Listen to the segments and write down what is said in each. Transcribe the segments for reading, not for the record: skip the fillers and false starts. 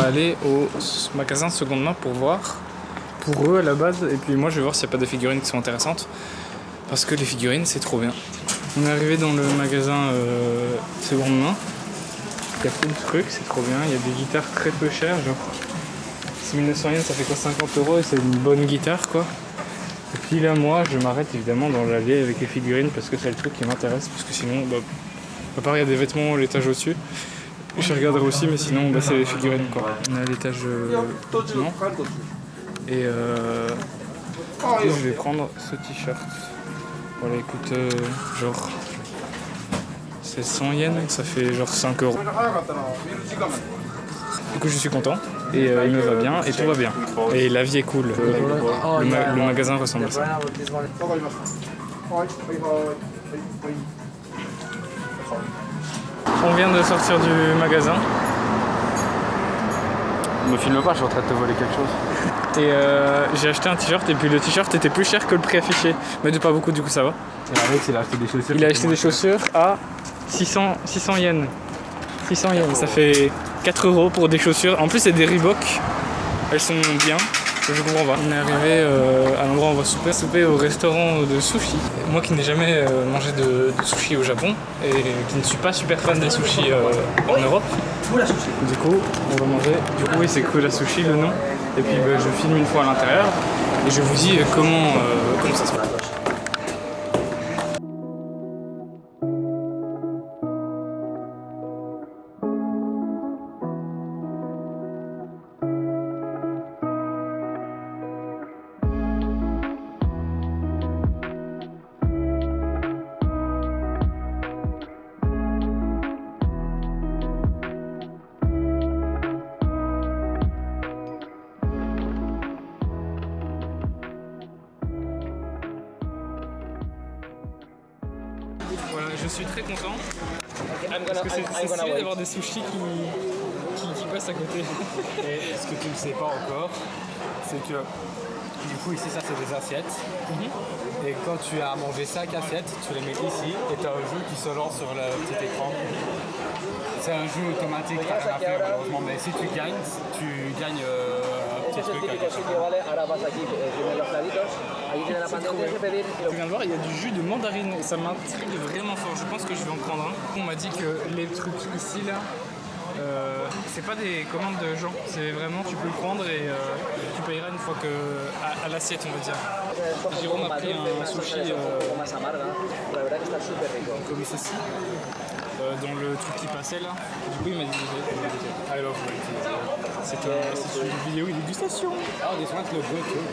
aller au magasin de seconde main pour voir, pour eux à la base, et puis moi je vais voir s'il n'y a pas des figurines qui sont intéressantes, parce que les figurines c'est trop bien. On est arrivé dans le magasin seconde main, il y a plein de trucs, c'est trop bien, il y a des guitares très peu chères, genre 1900 yens ça fait quoi, 50 € et c'est une bonne guitare quoi. Et puis là moi je m'arrête évidemment dans l'allée avec les figurines parce que c'est le truc qui m'intéresse, parce que sinon, à part il y a des vêtements à l'étage au-dessus, je regarderai aussi, mais sinon c'est les figurines quoi. On est à l'étage bâtiment et je vais prendre ce t-shirt. Voilà, il coûte genre c'est 100 yens, ça fait genre 5 €. Du coup je suis content et il me va bien et tout va bien. Et la vie est cool. Le magasin ressemble à ça. On vient de sortir du magasin. Me filme pas, je suis en train de te voler quelque chose. Et j'ai acheté un t-shirt et puis le t-shirt était plus cher que le prix affiché. Mais de pas beaucoup, du coup ça va. Et Alex il a acheté des chaussures. Il a acheté des chaussures à 600 yens. 600 yens, ça fait 4 € pour des chaussures. En plus c'est des Reebok. Elles sont bien. Je comprends pas. On est arrivé à l'endroit où on va souper au restaurant de sushi. Moi qui n'ai jamais mangé de sushi au Japon et qui ne suis pas super fan des sushis en Europe. Du coup, on va manger. Du coup, oui, c'est Kura Sushi le nom. Et puis je filme une fois à l'intérieur et je vous dis comment ça se passe. Voilà, je suis très content parce que c'est stylé d'avoir des sushis qui passent à côté. Et ce que tu ne sais pas encore, c'est que du coup ici ça c'est des assiettes. Et quand tu as mangé 5 assiettes, tu les mets ici et tu as un jeu qui se lance sur le petit écran. C'est un jeu automatique, t'as rien à faire malheureusement, mais si tu gagnes un petit truc avec Tu viens de voir, il y a du jus de mandarine et ça m'intrigue vraiment fort. Je pense que je vais en prendre un. On m'a dit que les trucs ici là, c'est pas des commandes de gens, c'est vraiment tu peux le prendre et tu payeras une fois que à l'assiette on va dire. Jérôme a pris un sushi comme ceci. Dans le truc qui passait là. Du coup il m'a dit c'est une vidéo de dégustation. Oh, this one's look good too.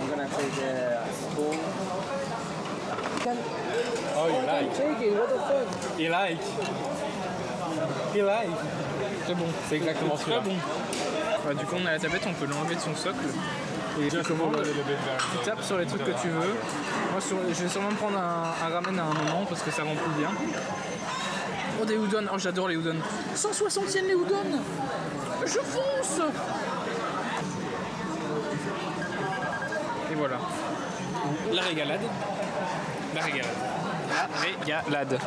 I'm gonna take a spoon. Oh, you like? Take it, what the fuck? You like? You like? Très bon. C'est exactement très celui-là. bon. Ouais, du coup on a la tablette, on peut l'enlever de son socle. Et tu tapes sur les trucs que tu veux. Moi je vais sûrement prendre un ramen à un moment parce que ça remplit bien. Oh des udon, oh j'adore les udon. 160 yens les udon. Je fonce. Et voilà. La régalade. La régalade. La régalade.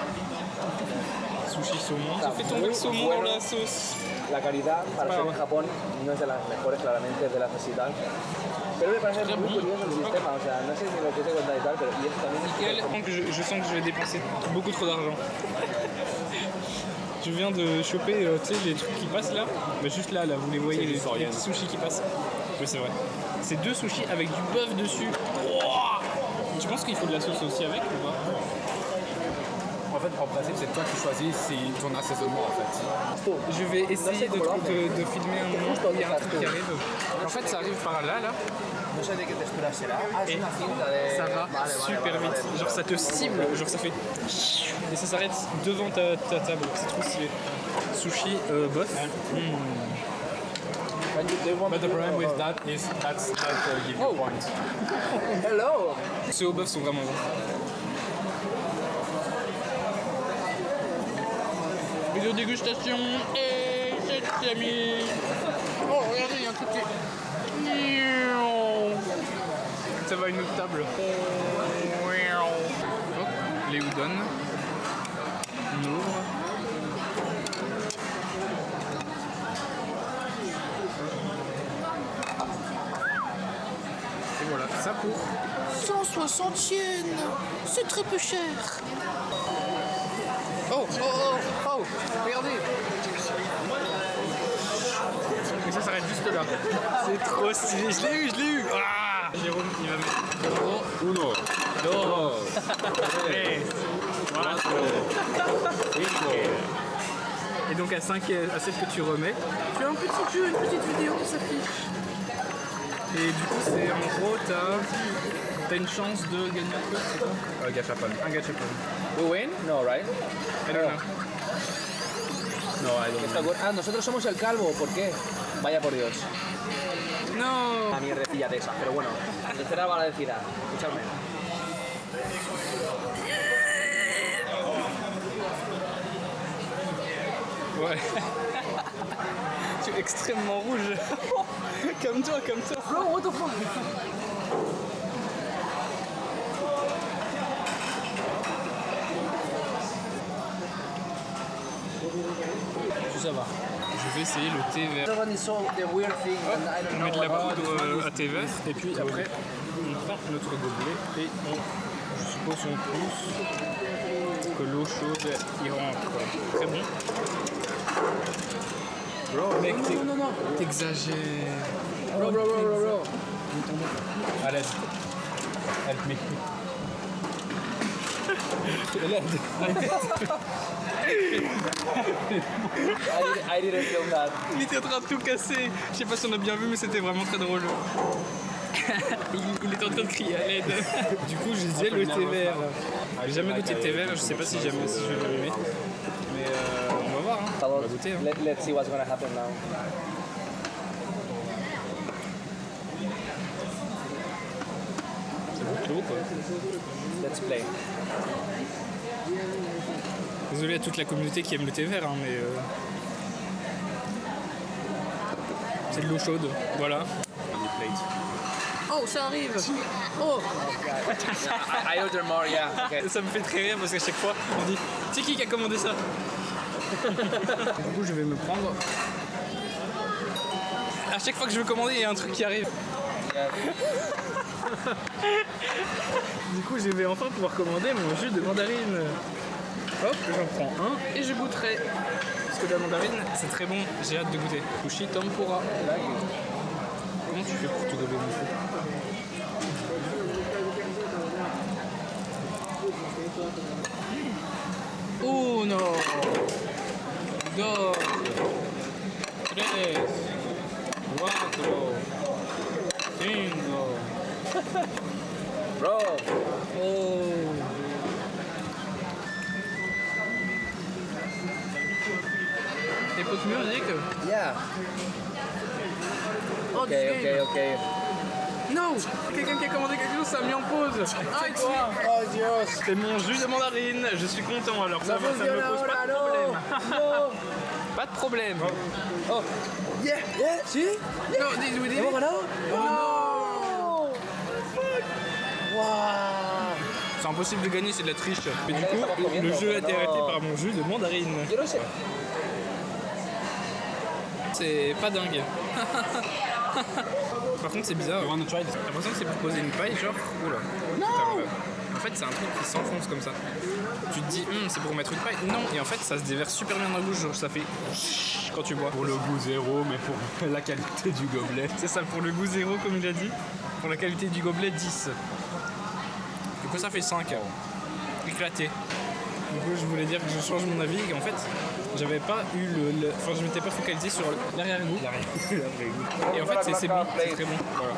Sushi saumon. Ça fait tomber le saumon dans la sauce. La calidad para ser en Japón no es de las mejores, claramente es de las necesitas. Pero me parece muy curioso el sistema, o sea, no sé ni lo que te cuenta y tal, pero y eso también Nickel, je sens que je vais dépenser beaucoup trop d'argent. Je viens de choper tu sais, les trucs qui passent là, mais juste là, vous les voyez, les petits sushis qui passent. Oui, c'est vrai. C'est 2 sushis avec du bœuf dessus. Wow. Tu penses qu'il faut de la sauce aussi avec ou pas? En fait, en principe, c'est toi qui choisis ton assaisonnement en fait. Je vais essayer de filmer un moment où il y a un truc qui arrive. En fait, ça arrive par là. no sé de qué textura será. Ah, es Et una cinta de... ça va super vite. Genre ça te cible, genre ça fait... Et ça s'arrête devant ta table. C'est trop stylé. Sushi, bœuf. But the problem with that is that's like give you point. Hello. Ceux au bœuf sont vraiment bons. Vidéo dégustation et c'est ami. Oh regardez, il y a un truc qui... Ça va à une autre table. Hop, les udon. On ouvre. ça pour 160 yens. C'est très peu cher. Oh, oh, oh, oh, regardez. Et ça s'arrête juste là. C'est trop stylé. Je l'ai eu. Ah, Jérôme, il va mettre 1, 2, 3, 4, Et donc à 5 à 7 que tu remets, tu as un petit jeu, une petite vidéo qui s'affiche. Et du coup c'est en gros t'as une chance de gagner un truc, c'est quoi? Gachapon. Un gachapon. We win? No, right? I don't know. No, I don't Está know. Ah, nosotros somos el calvo, ¿por qué? Vaya por Dios. No. Una mierdecilla de esas, pero bueno. Tercera va la decir, escuchadme. Ouais. Tu es extrêmement rouge. Comme toi. Bro, what the fuck? Ça va. Je vais essayer le thé vert. Everyone is so the weird thing, and I don't On know met de la what. poudre à thé vert et puis après on prend notre gobelet et je suppose on pousse que l'eau chaude y rentre. Très bon. Bro, mec, Non. t'exagères. Bro. À l'aide. Help me. I didn't film that. Il était en train de tout casser. Je sais pas si on a bien vu mais c'était vraiment très drôle. il était en train de crier à l'aide. Du coup je disais le thé vert. J'ai jamais goûté de thé vert, je sais pas si je vais l'aimer. Mais on va voir, hein. On va goûter. Hein. Let's see what's gonna happen now. C'est bon, quoi. Let's play. Désolé à toute la communauté qui aime le thé vert, hein, mais c'est de l'eau chaude, voilà. Oh, ça arrive. Oh, I order more, yeah. Okay. Ça me fait très rire parce qu'à chaque fois on dit c'est qui a commandé ça. Du coup je vais me prendre. À chaque fois que je veux commander il y a un truc qui arrive. Du coup je vais enfin pouvoir commander mon jus de mandarine. Hop, j'en prends un et je goûterai. Parce que la mandarine c'est très bon, j'ai hâte de goûter. Sushi tempura. Comment tu fais pour te gober mon fou? Uno, dos, tres, cuatro, cinco. Bro. Oh. Écoute musique. Yeah. Oh, Ok. Non, quelqu'un qui a commandé quelque chose, ça a mis en pause. Ah, Oh Dios. c'est mon jus de mandarine. Je suis content. Alors ça me pose pas de problème. No. Pas de problème. Oh. Yeah. Si. Non, dis-nous, ¿Hemos ganado? Oh. Wow. C'est impossible de gagner, c'est de la triche. Mais du coup, le jeu a été arrêté par mon jus de mandarine. Yo no sé. C'est pas dingue. Par contre, c'est bizarre. J'ai l'impression que c'est pour poser une paille, genre. Oula. Non. En fait, c'est un truc qui s'enfonce comme ça. Tu te dis, c'est pour mettre une paille. Non, et en fait, ça se déverse super bien dans la bouche. Genre, ça fait quand tu bois. Pour le goût 0, mais pour la qualité du gobelet. C'est ça, pour le goût 0, comme il a dit. Pour la qualité du gobelet, 10. Du coup, ça fait 5. Éclaté. Du coup, je voulais dire que je change mon avis et qu'en fait, j'avais pas eu enfin, je m'étais pas focalisé sur l'arrière-goût. Et en fait, c'est bon, c'est très bon. Voilà.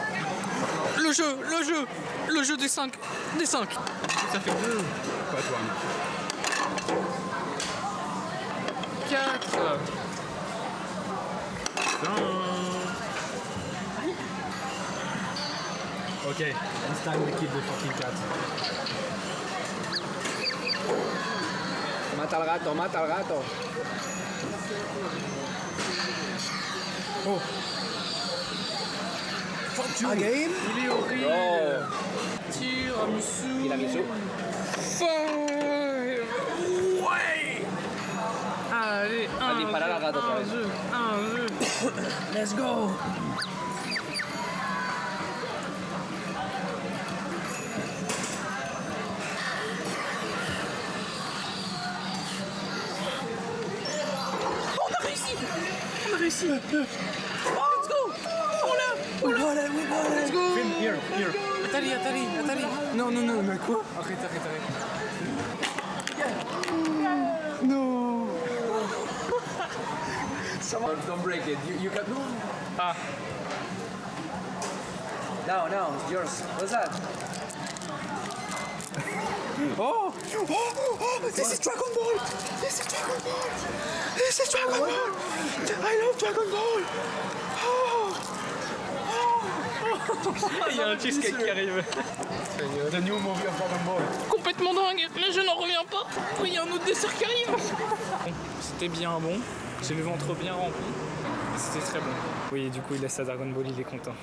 Le jeu des 5. Ça fait 2. Pas toi. 4. 5. Ok, it's time to keep the fucking cat. Mata al gato. Oh. Again? Il est horrible. Bro. Tiramisu. Tiramisu. 5. Ouais. Allez, A disparar al gato otra vez. un jeu. Let's go. On a réussi. Let's go. On l'a. Let's go. Attali. Non, mais quoi? Arrête. No. Someone, don't break it. You can. Ah. Now, yours. What's that? Oh, This is Dragon Ball. I love Dragon Ball. Il y a un cheesecake qui arrive. the new movie of Dragon Ball. Complètement dingue, mais je n'en reviens pas. Il y a un autre dessert qui arrive. C'était bien bon. J'ai le ventre bien rempli. C'était très bon. Oui, du coup, il laisse sa Dragon Ball, il est content.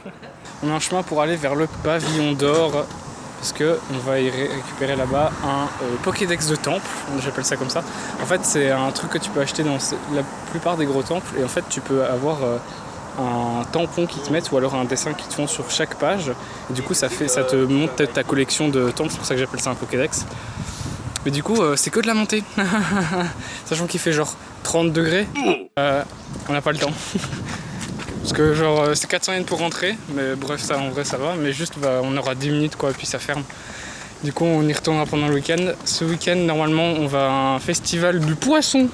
On a un chemin pour aller vers le pavillon d'or. Parce qu'on va y récupérer là-bas un Pokédex de temple, j'appelle ça comme ça. En fait, c'est un truc que tu peux acheter dans la plupart des gros temples. Et en fait, tu peux avoir un tampon qui te met ou alors un dessin qui te font sur chaque page. Et du coup, ça te montre ta collection de temples. C'est pour ça que j'appelle ça un Pokédex. Mais du coup, c'est que de la montée. Sachant qu'il fait genre 30 degrés. On n'a pas le temps. Parce que genre c'est 400 yens pour rentrer, mais bref ça en vrai ça va, mais juste on aura 10 minutes quoi, puis ça ferme. Du coup on y retournera pendant le week-end. Ce week-end normalement on va à un festival du poisson.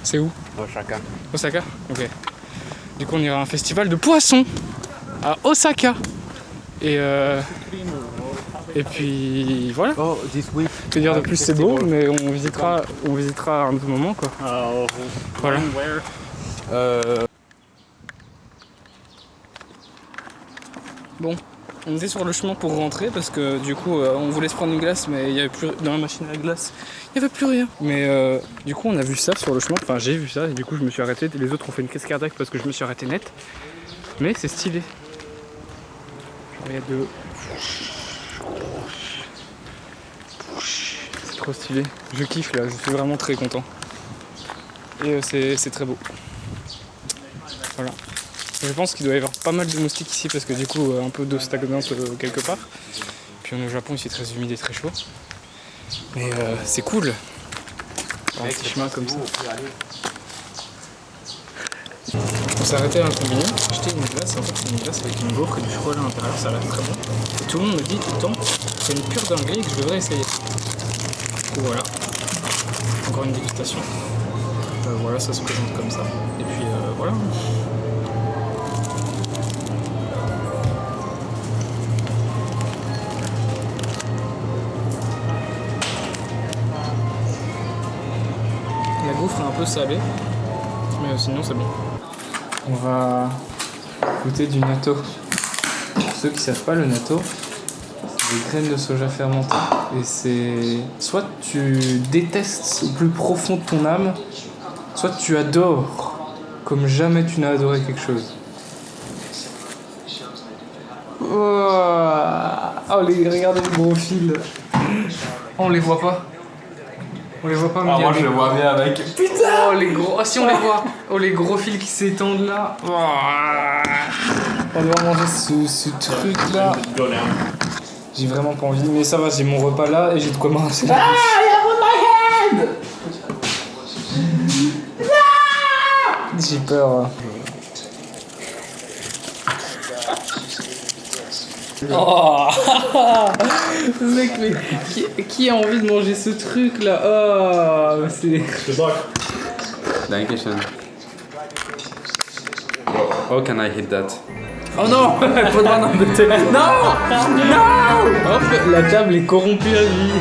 C'est où? Osaka. Osaka? Ok. Du coup on ira à un festival de poisson à Osaka. Et puis voilà. Oh, this week. Que dire de plus, c'est beau, mais on visitera à un autre moment quoi. Voilà. Bon, on était sur le chemin pour rentrer parce que du coup on voulait se prendre une glace, mais il y avait plus dans la machine à glace, il n'y avait plus rien. Mais du coup on a vu ça sur le chemin, enfin j'ai vu ça et du coup je me suis arrêté. Les autres ont fait une crise cardiaque parce que je me suis arrêté net. Mais c'est stylé. Genre il y a de... C'est trop stylé. Je kiffe là, je suis vraiment très content. Et c'est très beau. Voilà. Je pense qu'il doit y avoir pas mal de moustiques ici parce que du coup un peu d'eau stagnante quelque part. Puis on est au Japon, il fait très humide et très chaud. Mais c'est cool. Un petit chemin comme ça. On s'est arrêté à un convenience, acheter une glace. En fait c'est une glace avec une gaufre et du chocolat à l'intérieur, ça a l'air très bon. Et tout le monde me dit tout le temps c'est une pure dinguerie et que je devrais essayer. Du coup voilà. Encore une dégustation. Voilà, ça se présente comme ça. Et puis voilà. La gaufre est un peu salée, mais sinon c'est bon. On va goûter du natto. Pour ceux qui ne savent pas, le natto, c'est des graines de soja fermentées. Et c'est... Soit tu détestes au plus profond de ton âme, soit tu adores comme jamais tu n'as adoré quelque chose. Oh, regardez les gros fils. Oh, on les voit pas. On les voit pas, mais moi je le vois bien avec. Putain! Oh les gros. Oh si on les voit! Oh les gros fils qui s'étendent là! Oh. On doit manger ce truc là. J'ai vraiment pas envie, mais ça va, j'ai mon repas là et j'ai de quoi manger. Ah! Il a my head! J'ai peur. Oh mec, mais qui a envie de manger ce truc là? Oh, c'est... Dankeschön. How can I hit that? Oh non! Il faudra en embêter. Non! Non! Hop, la table est corrompue à vie.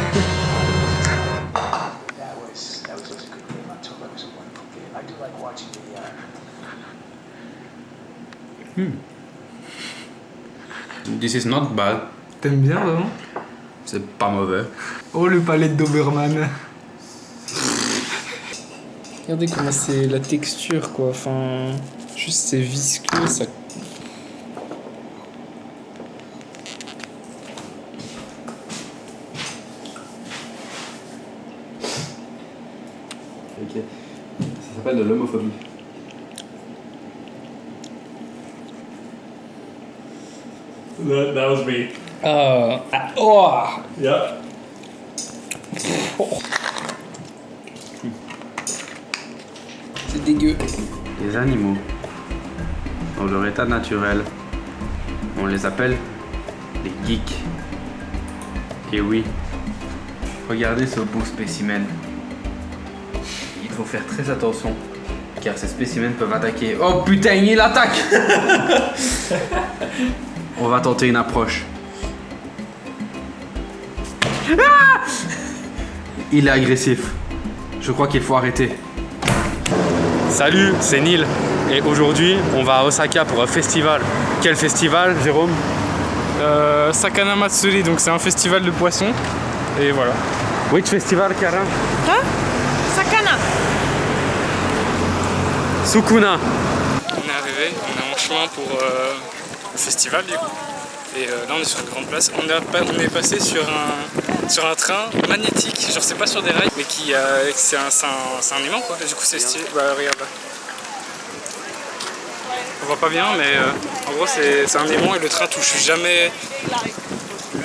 This is not bad. T'aimes bien vraiment? C'est pas mauvais. Oh le palais de Doberman. Regardez comment c'est la texture quoi, enfin... Juste c'est visqueux, ça... Ok. Ça s'appelle de l'homophobie. That was me. Oh! Yeah. C'est dégueu. Les animaux, dans leur état naturel, on les appelle les geeks. Et oui, regardez ce beau spécimen. Il faut faire très attention, car ces spécimens peuvent attaquer. Oh putain, il attaque. On va tenter une approche. Ah, il est agressif. Je crois qu'il faut arrêter. Salut, c'est Neil. Et aujourd'hui, on va à Osaka pour un festival. Quel festival, Jérôme? Sakana Matsuri, donc c'est un festival de poissons. Et voilà. Which festival, Kara? Hein? Sakana. Sukuna. On est arrivé, on est en chemin pour le festival du coup. Et là on est sur une grande place. On est passé sur un train magnétique, genre c'est pas sur des rails, mais qui c'est un aimant quoi. Et du coup c'est stylé. Bah regarde là. On voit pas bien, mais en gros c'est un aimant et le train touche jamais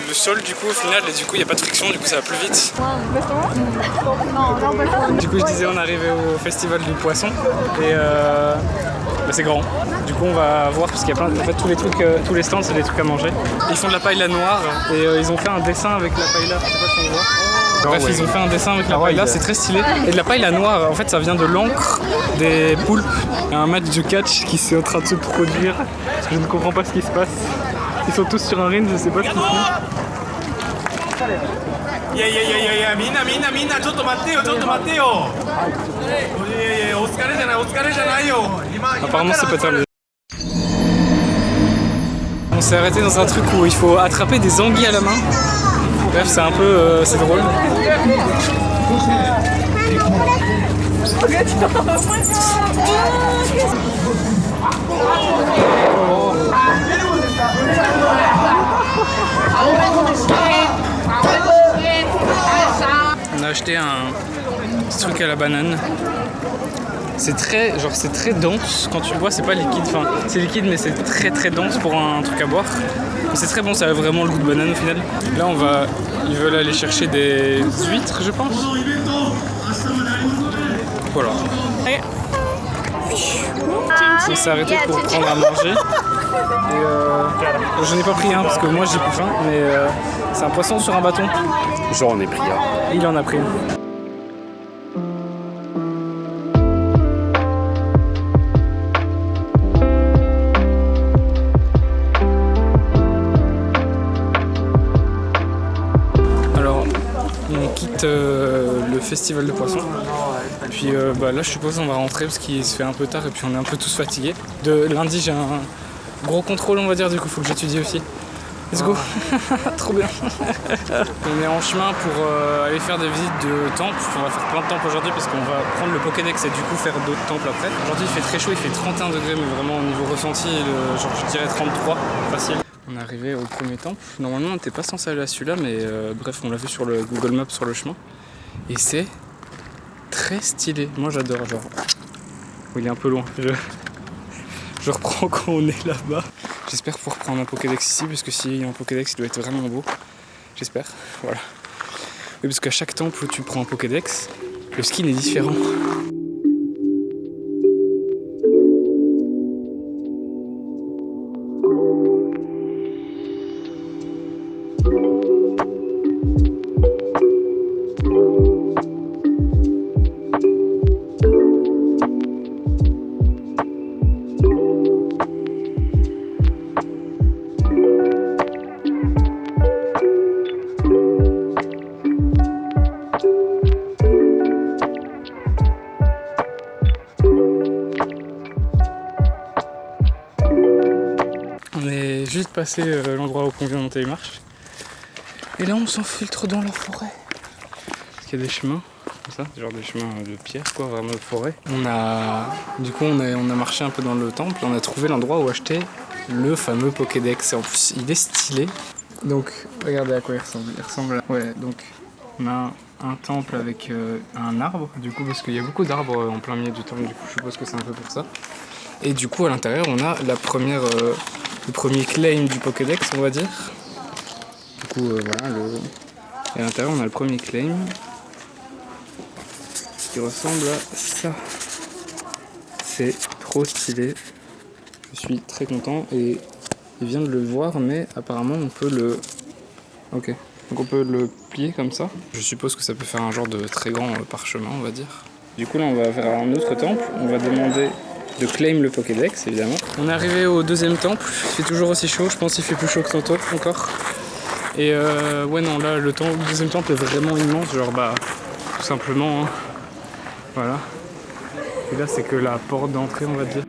le sol du coup au final, et du coup il n'y a pas de friction, du coup ça va plus vite. Du coup je disais on est arrivé au festival du poisson et bah, c'est grand. Du coup on va voir parce qu'il y a plein de... En fait tous les trucs, tous les stands c'est des trucs à manger. Ils font de la paella noire et ils ont fait un dessin avec la paella, je sais pas si on voit. Bref, ils ont fait un dessin avec la paella, c'est très stylé. Et de la paella noire, en fait ça vient de l'encre des poulpes. Il y a un match de catch qui est en train de se produire. Je ne comprends pas ce qui se passe. Ils sont tous sur un ring, je sais pas ce qu'ils font. Apparemment c'est pas terminé. On s'est arrêté dans un truc où il faut attraper des anguilles à la main. Bref, c'est un peu... c'est drôle. On a acheté un petit truc à la banane. C'est très, genre c'est très dense. Quand tu le bois, c'est pas liquide. Enfin, c'est liquide, mais c'est très très dense pour un truc à boire. C'est très bon, ça a vraiment le goût de banane au final. Là, ils veulent aller chercher des huîtres, je pense. Voilà. On s'est arrêté pour prendre à manger. Et je n'ai pas pris un parce que moi j'ai plus faim, mais c'est un poisson sur un bâton. J'en ai pris un. Il en a pris une. Alors, on quitte le festival de poissons. Puis bah, là je suppose on va rentrer parce qu'il se fait un peu tard et puis on est un peu tous fatigués. De lundi j'ai un gros contrôle on va dire, du coup il faut que j'étudie aussi. Let's go. Trop bien. On est en chemin pour aller faire des visites de temples. On va faire plein de temples aujourd'hui parce qu'on va prendre le Pokédex et du coup faire d'autres temples après. Aujourd'hui il fait très chaud, il fait 31 degrés mais vraiment au niveau ressenti, genre je dirais 33, facile. On est arrivé au premier temple. Normalement on n'était pas censé aller à celui-là mais bref on l'a vu sur le Google Maps sur le chemin. Et c'est très stylé. Moi j'adore, genre... Oh, il est un peu loin. Je reprends quand on est là-bas. J'espère pouvoir prendre un Pokédex ici, parce que s'il y a un Pokédex, il doit être vraiment beau. J'espère, voilà. Oui, parce qu'à chaque temple où tu prends un Pokédex, le skin est différent. Juste passer l'endroit où on vient monter les marches. Et là on s'infiltre dans la forêt. Parce qu'il y a des chemins, comme ça, genre des chemins de pierre quoi, vraiment de forêt. Du coup on a marché un peu dans le temple, on a trouvé l'endroit où acheter le fameux Pokédex. Et en plus il est stylé. Donc regardez à quoi il ressemble. Il ressemble à... Ouais, donc on a un temple avec un arbre, du coup parce qu'il y a beaucoup d'arbres en plein milieu du temple, du coup je suppose que c'est un peu pour ça. Et du coup à l'intérieur on a la première... le premier claim du Pokédex, on va dire. Du coup, voilà, et à l'intérieur, on a le premier claim qui ressemble à ça. C'est trop stylé. Je suis très content et il vient de le voir, mais apparemment on peut le... Ok, donc on peut le plier comme ça. Je suppose que ça peut faire un genre de très grand parchemin, on va dire. Du coup là on va vers un autre temple, on va demander de claim le Pokédex évidemment. On est arrivé au deuxième temple, il fait toujours aussi chaud, je pense qu'il fait plus chaud que tantôt encore. Et ouais non là le deuxième temple est vraiment immense, genre bah tout simplement, hein. Voilà. Et là c'est que la porte d'entrée on va dire.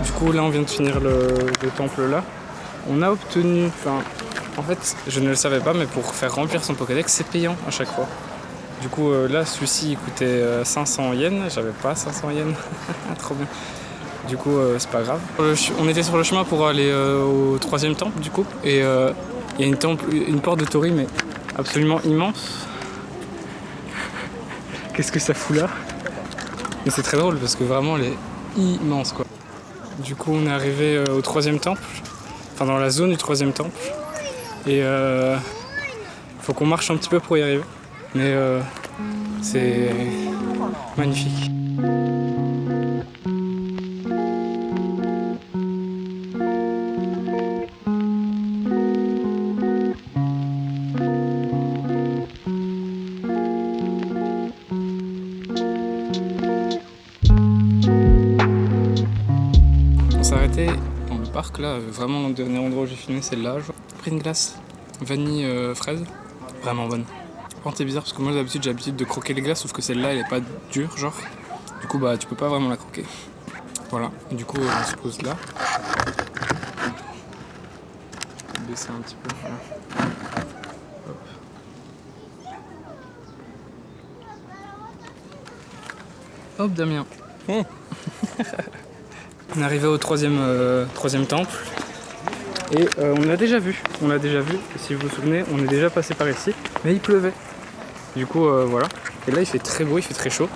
Du coup là on vient de finir le temple là. On a obtenu, enfin en fait je ne le savais pas mais pour faire remplir son Pokédex c'est payant à chaque fois. Du coup là celui-ci il coûtait 500 yens, j'avais pas 500 yens, trop bien. Du coup c'est pas grave. On était sur le chemin pour aller au troisième temple du coup et il y a une porte de Tori mais absolument immense. Qu'est-ce que ça fout là? Mais c'est très drôle parce que vraiment elle est immense quoi. Du coup on est arrivé au troisième temple, enfin dans la zone du troisième temple et faut qu'on marche un petit peu pour y arriver mais c'est magnifique. On s'est arrêté dans le parc là, vraiment le dernier endroit où j'ai filmé c'est là. J'ai pris une glace vanille fraise, vraiment bonne. Par contre c'est bizarre parce que moi d'habitude j'ai l'habitude de croquer les glaces sauf que celle-là elle est pas dure genre. Du coup bah tu peux pas vraiment la croquer. Voilà, du coup on se pose là. Je vais baisser un petit peu. Voilà. Hop Damien. On est arrivé au troisième temple et on l'a déjà vu. Si vous vous souvenez, on est déjà passé par ici, mais il pleuvait. Du coup voilà. Et là il fait très beau, il fait très chaud.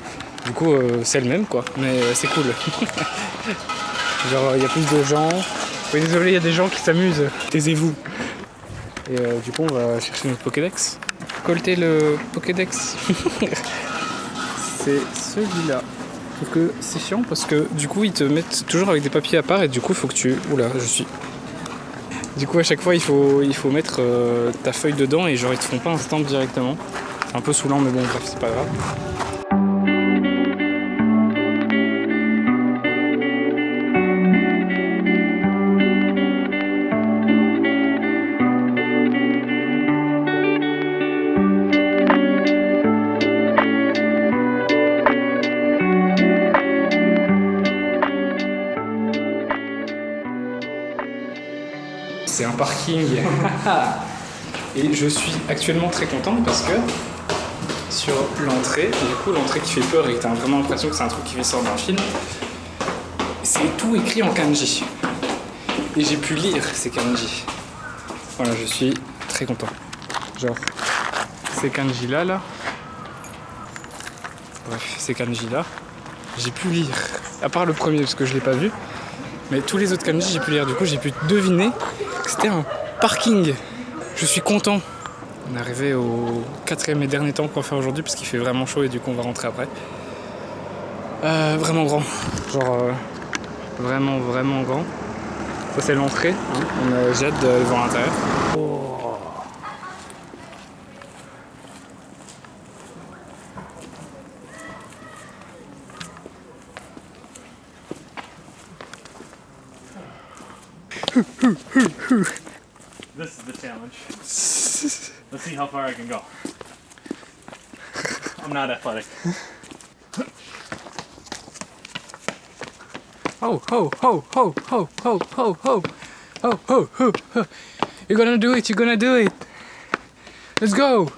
Du coup c'est le même quoi, mais c'est cool. Genre il y a plus de gens. Oui désolé, il y a des gens qui s'amusent. Taisez-vous. Et du coup on va chercher notre Pokédex. Colter le Pokédex. C'est celui-là. Sauf que c'est chiant parce que du coup ils te mettent toujours avec des papiers à part et du coup il faut que tu... Oula, je suis... Du coup à chaque fois il faut mettre ta feuille dedans et genre ils te font pas un stamp directement. C'est un peu saoulant mais bon bref c'est pas grave. C'est un parking et je suis actuellement très content parce que sur l'entrée, du coup l'entrée qui fait peur et que t'as vraiment l'impression que c'est un truc qui sort d'un film, c'est tout écrit en kanji et j'ai pu lire ces kanji. Voilà, je suis très content. Genre ces kanji là, bref ces kanji là, j'ai pu lire, à part le premier parce que je l'ai pas vu, mais tous les autres kanji j'ai pu lire, du coup j'ai pu deviner que c'était un parking. Je suis content. On est arrivé au quatrième et dernier temple qu'on va faire aujourd'hui parce qu'il fait vraiment chaud et du coup on va rentrer après. Vraiment grand, genre vraiment grand. Ça c'est l'entrée, hein. J'ai hâte de voir l'intérieur. This is the challenge. Let's see how far I can go. I'm not athletic. Oh, ho, ho, ho, ho, ho, ho, ho, ho, ho, ho, ho. You're gonna do it, you're gonna do it. Let's go.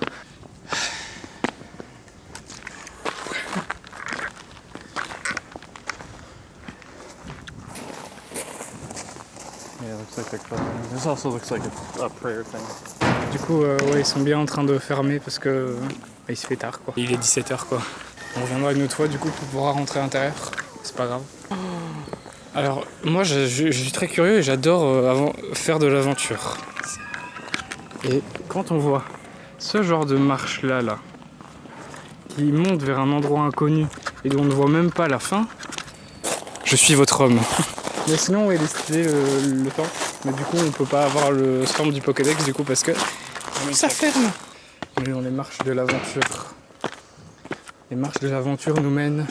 Yeah, it looks like they're closing. This also looks like a prayer thing. Du coup, ouais, ils sont bien en train de fermer parce que il se fait tard quoi. Il est 17h quoi. On reviendra une autre fois du coup pour pouvoir rentrer à l'intérieur. C'est pas grave. Alors moi je suis très curieux et j'adore faire de l'aventure. Et quand on voit ce genre de marche là qui monte vers un endroit inconnu et dont on ne voit même pas la fin, je suis votre homme. Mais sinon on est décidé le temps. Mais du coup on peut pas avoir le stand du Pokédex du coup parce que ça ferme. On est dans les marches de l'aventure. Les marches de l'aventure nous mènent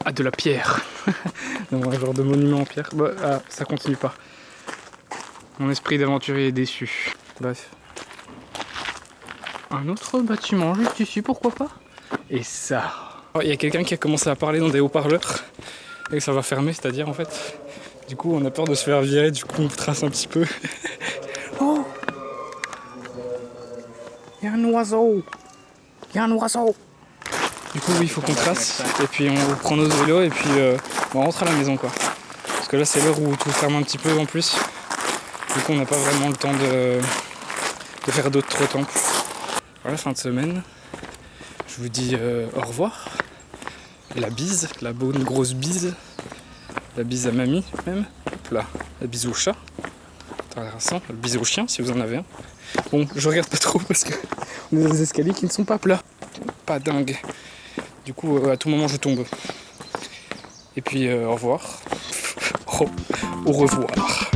à de la pierre. Dans un genre de monument en pierre. Bah, ça continue pas. Mon esprit d'aventurier est déçu. Bref. Un autre bâtiment juste ici, pourquoi pas? Et ça. Il y a quelqu'un qui a commencé à parler dans des haut-parleurs. Et ça va fermer, c'est-à-dire en fait. Du coup, on a peur de se faire virer, du coup, on trace un petit peu. Oh! Il y a un oiseau! Il y a un oiseau! Du coup, oui, il faut qu'on trace. Et puis, on prend nos vélos et puis on rentre à la maison, quoi. Parce que là, c'est l'heure où tout ferme un petit peu en plus. Du coup, on n'a pas vraiment le temps de faire d'autres temples. Voilà, fin de semaine. Je vous dis au revoir. Et la bise, la bonne grosse bise. La bise à mamie, même. Hop là. La bise au chat. Intéressant. La bise au chien, si vous en avez un. Bon, je regarde pas trop parce que on est dans des escaliers qui ne sont pas plats. Pas dingue. Du coup, à tout moment, je tombe. Et puis, au revoir. Au revoir.